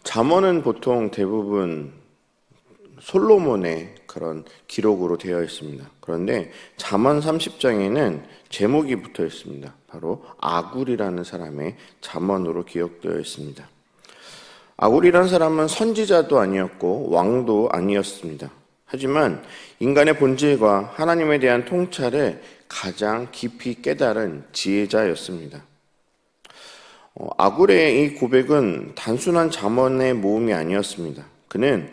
잠언은 보통 대부분 솔로몬의 그런 기록으로 되어 있습니다. 그런데 잠언 30장에는 제목이 붙어 있습니다. 바로 아굴이라는 사람의 잠언으로 기록되어 있습니다. 아굴이라는 사람은 선지자도 아니었고 왕도 아니었습니다. 하지만 인간의 본질과 하나님에 대한 통찰을 가장 깊이 깨달은 지혜자였습니다. 아굴의 이 고백은 단순한 잠언의 모음이 아니었습니다. 그는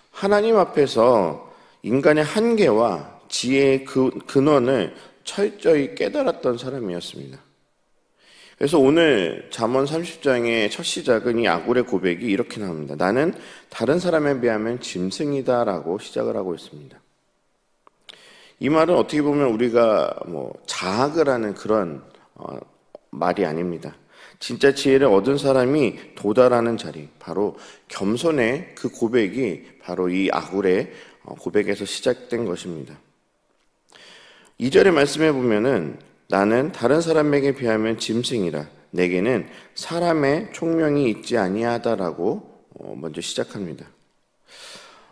하나님 앞에서 인간의 한계와 지혜의 근원을 철저히 깨달았던 사람이었습니다. 그래서 오늘 잠언 30장의 첫 시작은 이 아굴의 고백이 이렇게 나옵니다. 나는 다른 사람에 비하면 짐승이다 라고 시작을 하고 있습니다. 이 말은 어떻게 보면 우리가 자학을 하는 그런 말이 아닙니다. 진짜 지혜를 얻은 사람이 도달하는 자리, 바로 겸손의 그 고백이 바로 이 아굴의 고백에서 시작된 것입니다. 2절의 말씀에 보면은 나는 다른 사람에게 비하면 짐승이라 내게는 사람의 총명이 있지 아니하다라고 먼저 시작합니다.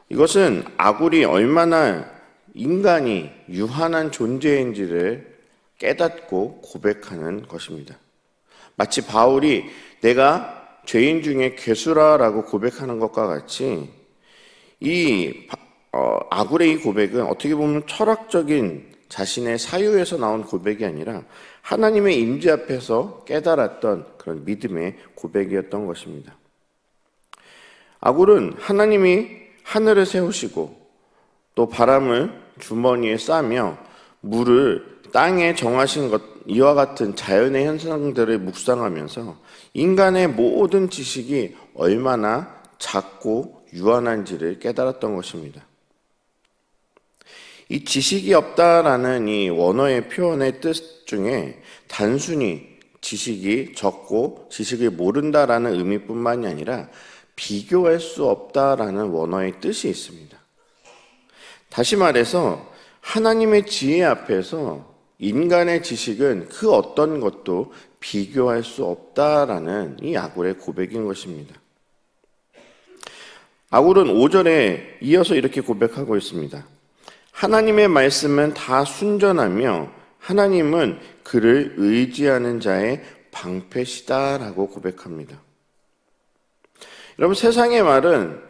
이것은 아굴이 얼마나 인간이 유한한 존재인지를 깨닫고 고백하는 것입니다. 마치 바울이 내가 죄인 중에 괴수라라고 고백하는 것과 같이 이 아굴의 이 고백은 어떻게 보면 철학적인 자신의 사유에서 나온 고백이 아니라 하나님의 임재 앞에서 깨달았던 그런 믿음의 고백이었던 것입니다. 아굴은 하나님이 하늘을 세우시고 또 바람을 주머니에 싸며 물을 땅에 정하신 것 이와 같은 자연의 현상들을 묵상하면서 인간의 모든 지식이 얼마나 작고 유한한지를 깨달았던 것입니다. 이 지식이 없다라는 이 원어의 표현의 뜻 중에 단순히 지식이 적고 지식을 모른다라는 의미뿐만이 아니라 비교할 수 없다라는 원어의 뜻이 있습니다. 다시 말해서 하나님의 지혜 앞에서 인간의 지식은 그 어떤 것도 비교할 수 없다라는 이 아굴의 고백인 것입니다. 아굴은 5절에 이어서 이렇게 고백하고 있습니다. 하나님의 말씀은 다 순전하며 하나님은 그를 의지하는 자의 방패시다라고 고백합니다. 여러분, 세상의 말은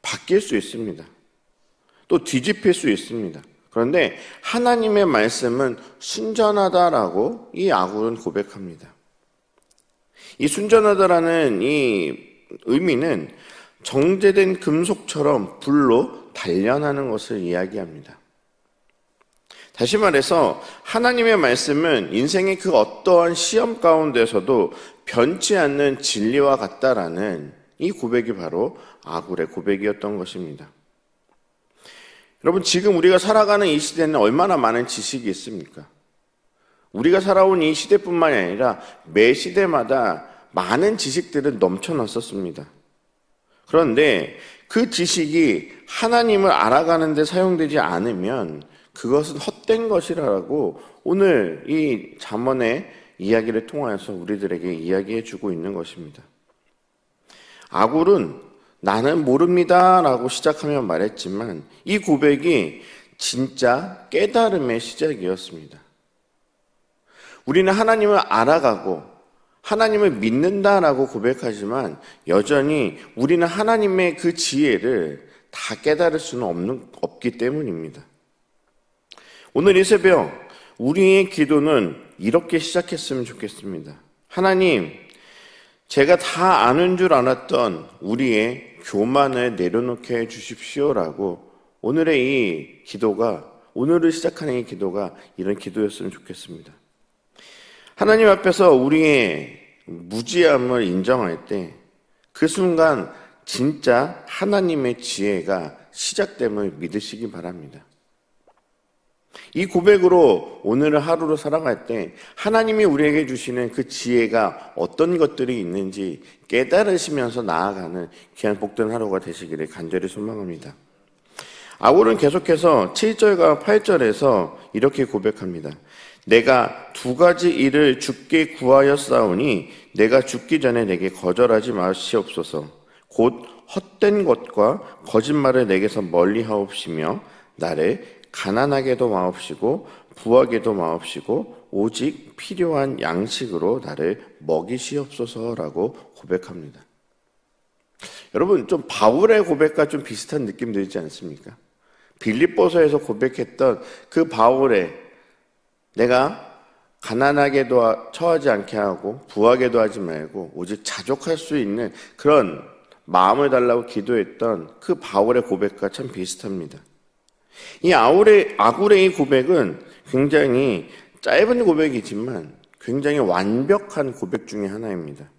바뀔 수 있습니다. 또 뒤집힐 수 있습니다. 그런데 하나님의 말씀은 순전하다라고 이 아굴은 고백합니다. 이 순전하다라는 이 의미는 정제된 금속처럼 불로 단련하는 것을 이야기합니다. 다시 말해서 하나님의 말씀은 인생의 그 어떠한 시험 가운데서도 변치 않는 진리와 같다라는 이 고백이 바로 아굴의 고백이었던 것입니다. 여러분, 지금 우리가 살아가는 이 시대는 얼마나 많은 지식이 있습니까? 우리가 살아온 이 시대뿐만이 아니라 매 시대마다 많은 지식들은 넘쳐났었습니다. 그런데 그 지식이 하나님을 알아가는 데 사용되지 않으면 그것은 헛된 것이라고 오늘 이 잠언의 이야기를 통하여서 우리들에게 이야기해 주고 있는 것입니다. 아굴은 나는 모릅니다 라고 시작하며 말했지만 이 고백이 진짜 깨달음의 시작이었습니다. 우리는 하나님을 알아가고 하나님을 믿는다라고 고백하지만 여전히 우리는 하나님의 그 지혜를 다 깨달을 수는 없기 때문입니다. 오늘 이 새벽 우리의 기도는 이렇게 시작했으면 좋겠습니다. 하나님, 제가 다 아는 줄 알았던 우리의 교만을 내려놓게 해주십시오라고 오늘의 이 기도가, 오늘을 시작하는 이 기도가 이런 기도였으면 좋겠습니다. 하나님 앞에서 우리의 무지함을 인정할 때 그 순간 진짜 하나님의 지혜가 시작됨을 믿으시기 바랍니다. 이 고백으로 오늘의 하루를 살아갈 때 하나님이 우리에게 주시는 그 지혜가 어떤 것들이 있는지 깨달으시면서 나아가는 귀한 복된 하루가 되시기를 간절히 소망합니다. 아굴은 계속해서 7절과 8절에서 이렇게 고백합니다. 내가 두 가지 일을 주께 구하였사오니 내가 죽기 전에 내게 거절하지 마시옵소서. 곧 헛된 것과 거짓말을 내게서 멀리 하옵시며 나를 가난하게도 마옵시고 부하게도 마옵시고 오직 필요한 양식으로 나를 먹이시옵소서라고 고백합니다. 여러분, 좀 바울의 고백과 좀 비슷한 느낌 들지 않습니까? 빌립보서에서 고백했던 그 바울의 내가 가난하게도 처하지 않게 하고 부하게도 하지 말고 오직 자족할 수 있는 그런 마음을 달라고 기도했던 그 바울의 고백과 참 비슷합니다. 이 아굴의 이 고백은 굉장히 짧은 고백이지만 굉장히 완벽한 고백 중에 하나입니다.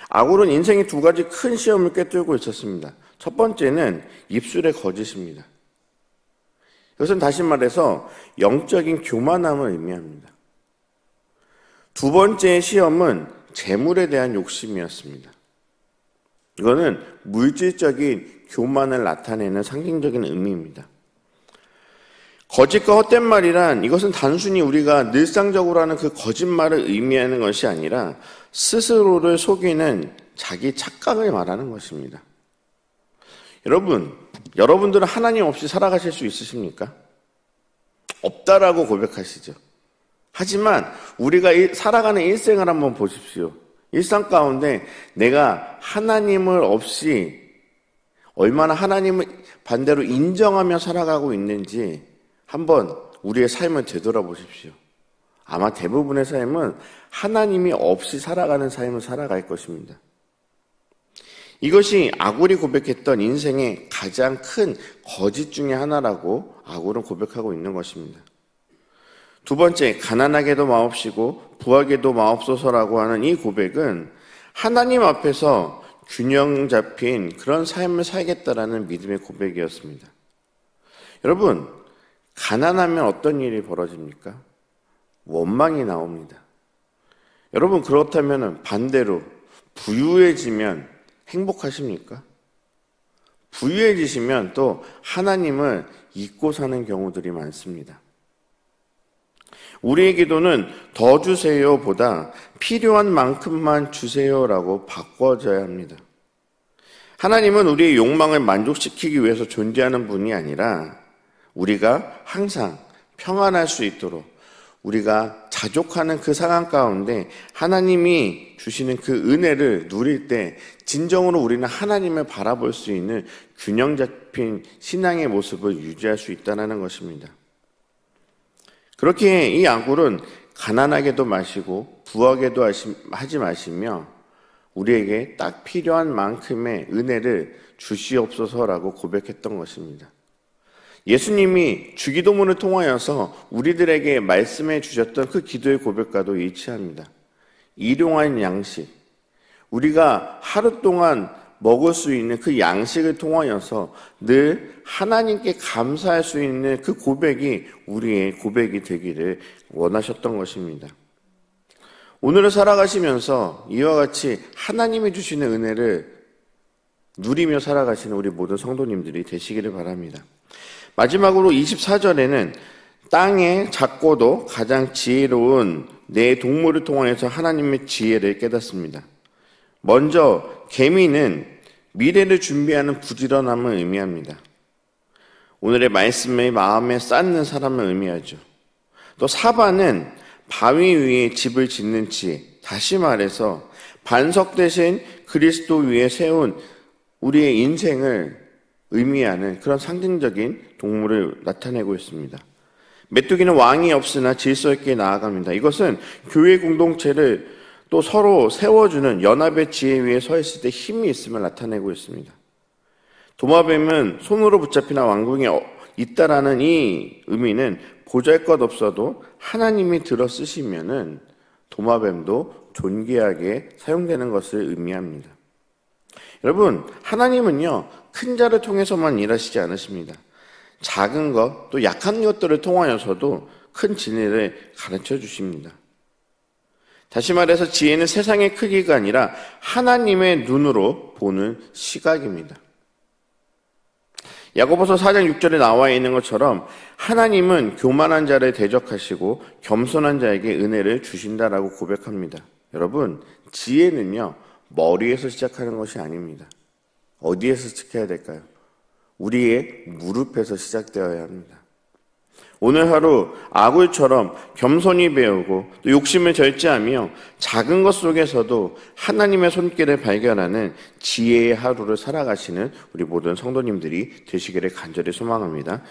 아굴은 인생의 두 가지 큰 시험을 꿰뚫고 있었습니다. 첫 번째는 입술의 거짓입니다. 이것은 다시 말해서 영적인 교만함을 의미합니다. 두 번째의 시험은 재물에 대한 욕심이었습니다. 이거는 물질적인 교만을 나타내는 상징적인 의미입니다. 거짓과 헛된 말이란 이것은 단순히 우리가 일상적으로 하는 그 거짓말을 의미하는 것이 아니라 스스로를 속이는 자기 착각을 말하는 것입니다. 여러분들은 하나님 없이 살아가실 수 있으십니까? 없다라고 고백하시죠. 하지만 우리가 살아가는 일생을 한번 보십시오. 일상 가운데 내가 하나님을 없이 얼마나 하나님을 반대로 인정하며 살아가고 있는지 한번 우리의 삶을 되돌아보십시오. 아마 대부분의 삶은 하나님이 없이 살아가는 삶을 살아갈 것입니다. 이것이 아굴이 고백했던 인생의 가장 큰 거짓 중에 하나라고 아굴은 고백하고 있는 것입니다. 두 번째, 가난하게도 마옵시고 부하게도 마옵소서라고 하는 이 고백은 하나님 앞에서 균형 잡힌 그런 삶을 살겠다라는 믿음의 고백이었습니다. 여러분, 가난하면 어떤 일이 벌어집니까? 원망이 나옵니다. 여러분, 그렇다면 반대로 부유해지면 행복하십니까? 부유해지시면 또 하나님을 잊고 사는 경우들이 많습니다. 우리의 기도는 더 주세요 보다 필요한 만큼만 주세요라고 바꿔져야 합니다. 하나님은 우리의 욕망을 만족시키기 위해서 존재하는 분이 아니라 우리가 항상 평안할 수 있도록 우리가 자족하는 그 상황 가운데 하나님이 주시는 그 은혜를 누릴 때 진정으로 우리는 하나님을 바라볼 수 있는 균형 잡힌 신앙의 모습을 유지할 수 있다는 것입니다. 그렇게 이 아굴은 가난하게도 마시고 부하게도 하지 마시며 우리에게 딱 필요한 만큼의 은혜를 주시옵소서라고 고백했던 것입니다. 예수님이 주기도문을 통하여서 우리들에게 말씀해 주셨던 그 기도의 고백과도 일치합니다. 일용할 양식, 우리가 하루 동안 먹을 수 있는 그 양식을 통하여서 늘 하나님께 감사할 수 있는 그 고백이 우리의 고백이 되기를 원하셨던 것입니다. 오늘을 살아가시면서 이와 같이 하나님이 주시는 은혜를 누리며 살아가시는 우리 모든 성도님들이 되시기를 바랍니다. 마지막으로 24절에는 땅의 작고도 가장 지혜로운 네 동물을 통하여서 하나님의 지혜를 깨닫습니다. 먼저 개미는 미래를 준비하는 부지런함을 의미합니다. 오늘의 말씀의 마음에 쌓는 사람을 의미하죠. 또 사바는 바위 위에 집을 짓는 지혜, 다시 말해서 반석 대신 그리스도 위에 세운 우리의 인생을 의미하는 그런 상징적인 동물을 나타내고 있습니다. 메뚜기는 왕이 없으나 질서 있게 나아갑니다. 이것은 교회 공동체를 또 서로 세워주는 연합의 지혜 위에 서 있을 때 힘이 있음을 나타내고 있습니다. 도마뱀은 손으로 붙잡히나 왕궁에 있다라는 이 의미는 보잘것없어도 하나님이 들어 쓰시면은 도마뱀도 존귀하게 사용되는 것을 의미합니다. 여러분, 하나님은요, 큰 자를 통해서만 일하시지 않으십니다. 작은 것, 또 약한 것들을 통하여서도 큰 진리를 가르쳐 주십니다. 다시 말해서 지혜는 세상의 크기가 아니라 하나님의 눈으로 보는 시각입니다. 야고보서 4장 6절에 나와 있는 것처럼 하나님은 교만한 자를 대적하시고 겸손한 자에게 은혜를 주신다라고 고백합니다. 여러분, 지혜는요, 머리에서 시작하는 것이 아닙니다. 어디에서 지켜야 될까요? 우리의 무릎에서 시작되어야 합니다. 오늘 하루 아굴처럼 겸손히 배우고 또 욕심을 절제하며 작은 것 속에서도 하나님의 손길을 발견하는 지혜의 하루를 살아가시는 우리 모든 성도님들이 되시기를 간절히 소망합니다.